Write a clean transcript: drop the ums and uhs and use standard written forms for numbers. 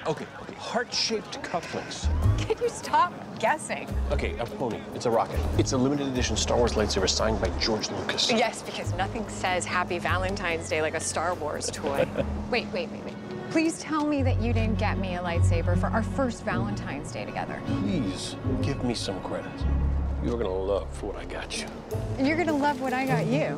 Okay. Heart-shaped cufflinks. Can you stop guessing? Okay, a pony. It's a rocket. It's a limited edition Star Wars lightsaber signed by George Lucas. Yes, because nothing says Happy Valentine's Day like a Star Wars toy. Wait. Please tell me that you didn't get me a lightsaber for our first Valentine's Day together. Please, give me some credit. You're gonna love what I got you. You're gonna love what I got you.